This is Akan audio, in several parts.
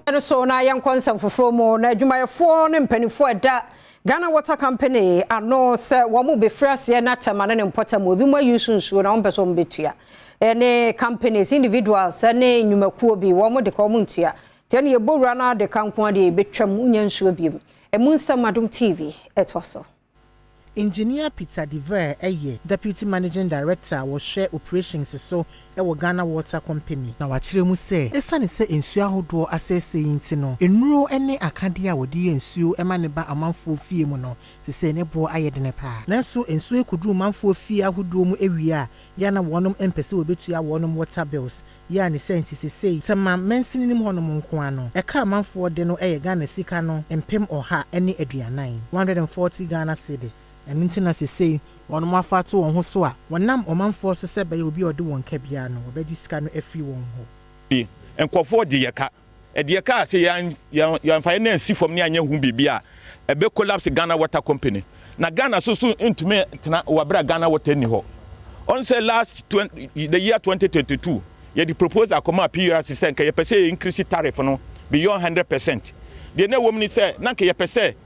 So na yan konsam foforo mo na adwumayefo ne mpanifo da Ghana Water Company ano se wo mo be frase na Tema ne mpota mo bi mo yusunsuo na won person betua ene companies individuals ne nyumakuo bi wo mo de ko mo ntua te ne yebowura na de kanko de betwam unyansuo bi emunsam Adom TV etoso. Engineer Peter Diver Deputy Managing Director was share operations so Ghana Water Company. Na wachire mu se esane se ensuo ahodo asese yinti no enuro ene akade a wodi ensuo emane ba amanfo fie mu no se ne bo ayede ne pa. Nanso ensuo ekuduru manfo fie ahodo mu ewia ya na wonom empese obetua wonom water bills ya ne senti se Tema mensini nim honom nko ano eka amanfo de no Ghana sika no empem oha ene aduanan 140 Ghana cedis. And intina se one more far to on Hosua, one nam or man force to say by you be or do one cabiano, or by this kind of every one ho. And call for the yaka. A dear car say young finance from near whom be a big collapse Ghana Water Company. Now Ghana so soon into me or Ghana Water anyhow. On say the year 2022, you the proposal come up here as send can you increase tariff no beyond 100%. The no woman say, Nanka you per se,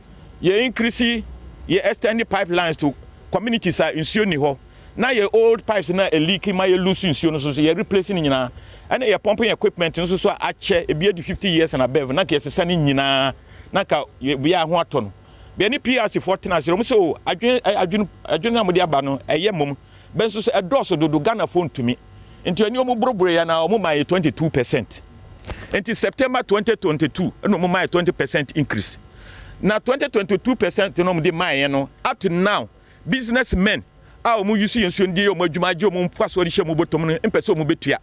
you increase. You extend the pipelines to communities are insuring ho. Now your old pipes now a leaking, my loose insurance, so you're replacing in and you're pumping equipment and so a chair a beard 50 years and above. Naka is sending in Naka we are one ton. Be any PRC 14 as so I do Abano, a yemum, Bensus a dorsal do Ghana phone to me into a new mobile and now my 22%. Until September 2022, no my 20% increase. Now 20-22% you know the mine up to now businessmen our mu use insundi o madwumaje o mu pwaso ri hye mu botom no empeso mu betua